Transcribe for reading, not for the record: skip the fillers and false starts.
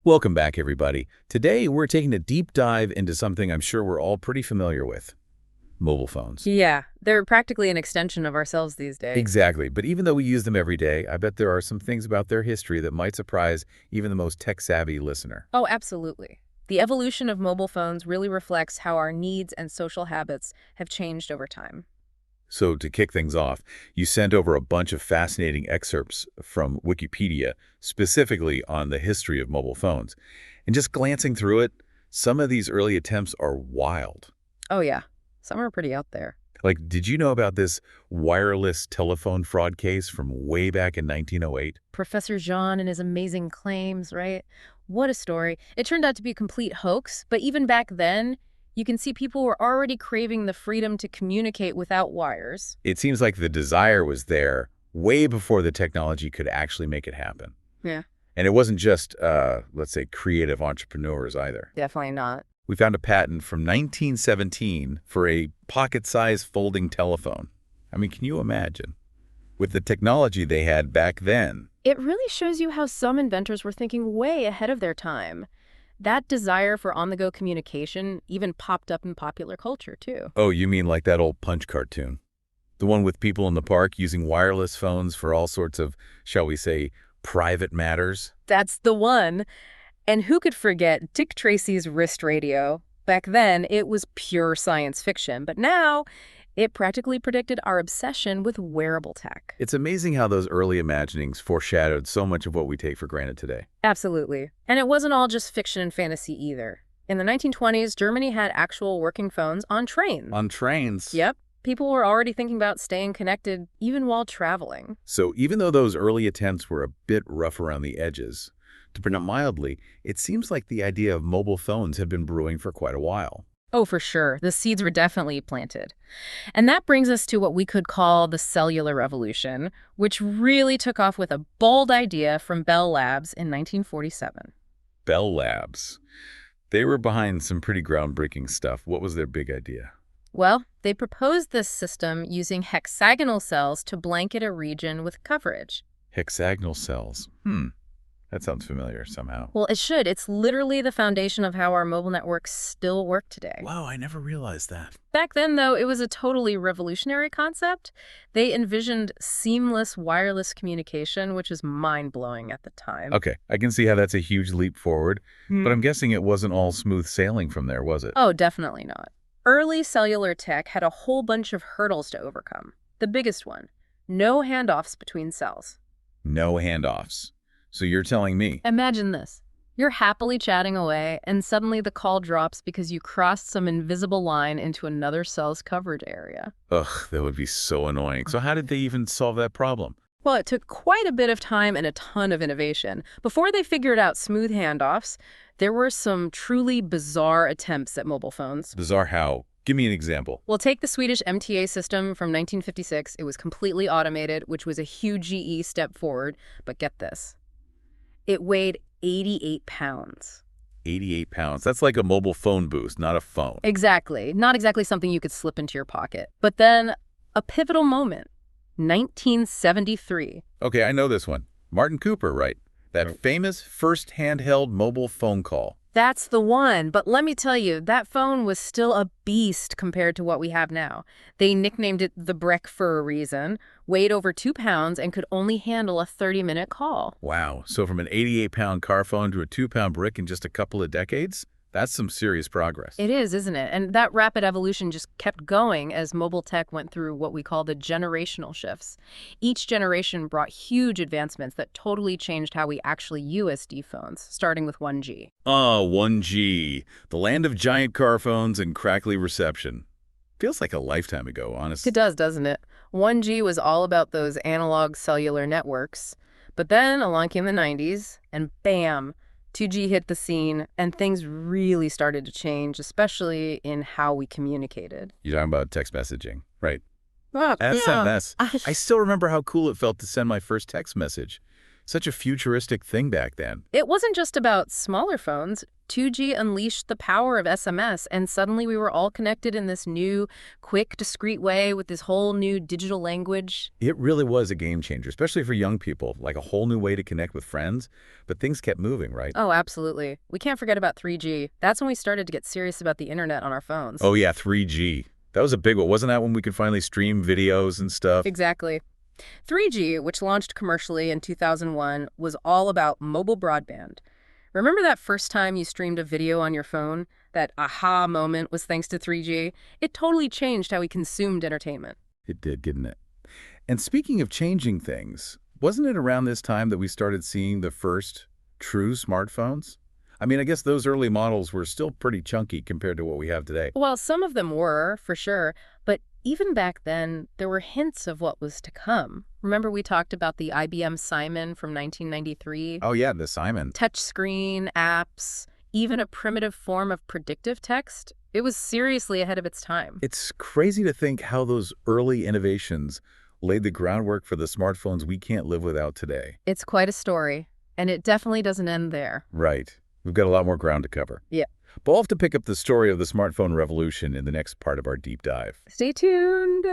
Welcome back, everybody. Today, we're taking a deep dive into something I'm sure we're all pretty familiar with: mobile phones. Yeah, they're practically an extension of ourselves these days. Exactly. But even though we use them every day, I bet there are some things about their history that might surprise even the most tech-savvy listener. Oh, absolutely. The evolution of mobile phones really reflects how our needs and social habits have changed over time. So to kick things off, you sent over a bunch of fascinating excerpts from Wikipedia, specifically on the history of mobile phones. And just glancing through it, some of these early attempts are wild. Oh, yeah. Some are pretty out there. Like, did you know about this wireless telephone fraud case from way back in 1908? Professor Jean and his amazing claims, right? What a story. It turned out to be a complete hoax, but even back then, you can see people were already craving the freedom to communicate without wires. It seems like the desire was there way before the technology could actually make it happen. Yeah, And it wasn't just, let's say, creative entrepreneurs either. definitely not. We found a patent from 1917 for a pocket-sized folding telephone. I mean, can you imagine? With the technology they had back then. It really shows you how some inventors were thinking way ahead of their time. That desire for on-the-go communication even popped up in popular culture, too. Oh, you mean like that old Punch cartoon? The one with people in the park using wireless phones for all sorts of, shall we say, private matters? That's the one. And who could forget Dick Tracy's wrist radio? Back then, it was pure science fiction, but now it practically predicted our obsession with wearable tech. It's amazing how those early imaginings foreshadowed so much of what we take for granted today. Absolutely. And it wasn't all just fiction and fantasy either. In the 1920s, Germany had actual working phones on trains. On trains? Yep. People were already thinking about staying connected even while traveling. So even though those early attempts were a bit rough around the edges, to put it mildly, it seems like the idea of mobile phones had been brewing for quite a while. Oh, for sure. The seeds were definitely planted. And that brings us to what we could call the cellular revolution, which really took off with a bold idea from Bell Labs in 1947. Bell Labs. They were behind some pretty groundbreaking stuff. What was their big idea? Well, they proposed this system using hexagonal cells to blanket a region with coverage. Hexagonal cells. That sounds familiar somehow. Well, it should. It's literally the foundation of how our mobile networks still work today. Wow, I never realized that. Back then, though, it was a totally revolutionary concept. They envisioned seamless wireless communication, which is mind-blowing at the time. Okay, I can see how that's a huge leap forward, but I'm guessing it wasn't all smooth sailing from there, was it? Oh, definitely not. Early cellular tech had a whole bunch of hurdles to overcome. The biggest one, no handoffs between cells. No handoffs. So you're telling me? Imagine this. You're happily chatting away, and suddenly the call drops because you crossed some invisible line into another cell's coverage area. Ugh, that would be so annoying. So how did they even solve that problem? Well, it took quite a bit of time and a ton of innovation. Before they figured out smooth handoffs, there were some truly bizarre attempts at mobile phones. Bizarre how? Give me an example. Well, take the Swedish MTA system from 1956. It was completely automated, which was a huge GE step forward. But get this. It weighed 88 pounds. 88 pounds. That's like a mobile phone boost, not a phone. Exactly. Not exactly something you could slip into your pocket. But then, a pivotal moment. 1973. Okay, I know this one. Martin Cooper, right? That famous first handheld mobile phone call. That's the one. But let me tell you, that phone was still a beast compared to what we have now. They nicknamed it the Breck for a reason, weighed over 2 pounds, and could only handle a 30-minute call. Wow. So from an 88-pound car phone to a 2-pound brick in just a couple of decades? That's some serious progress. It is, isn't it? And that rapid evolution just kept going as mobile tech went through what we call the generational shifts. Each generation brought huge advancements that totally changed how we actually use USD phones, starting with 1G. Oh, 1G. The land of giant car phones and crackly reception. Feels like a lifetime ago, honestly. It does, doesn't it? 1G was all about those analog cellular networks. But then along came the 90s, and bam! 2G hit the scene, and things really started to change, especially in how we communicated. You're talking about text messaging, right? Yeah. SMS. I still remember how cool it felt to send my first text message. Such a futuristic thing back then. It wasn't just about smaller phones. 2G unleashed the power of SMS, and suddenly we were all connected in this new, quick, discreet way with this whole new digital language. It really was a game changer, especially for young people, like a whole new way to connect with friends. But things kept moving, right? Oh, absolutely. We can't forget about 3G. That's when we started to get serious about the internet on our phones. Oh yeah, 3G. That was a big one. Wasn't that when we could finally stream videos and stuff? Exactly. 3G, which launched commercially in 2001, was all about mobile broadband. Remember that first time you streamed a video on your phone? That aha moment was thanks to 3G? It totally changed how we consumed entertainment. It did, didn't it? And speaking of changing things, wasn't it around this time that we started seeing the first true smartphones? I mean, I guess those early models were still pretty chunky compared to what we have today. Well, some of them were, for sure, but even back then, there were hints of what was to come. Remember we talked about the IBM Simon from 1993? Oh yeah, the Simon. Touchscreen, apps, even a primitive form of predictive text? It was seriously ahead of its time. It's crazy to think how those early innovations laid the groundwork for the smartphones we can't live without today. It's quite a story, and it definitely doesn't end there. Right. We've got a lot more ground to cover. Yeah. But we'll have to pick up the story of the smartphone revolution in the next part of our deep dive. Stay tuned.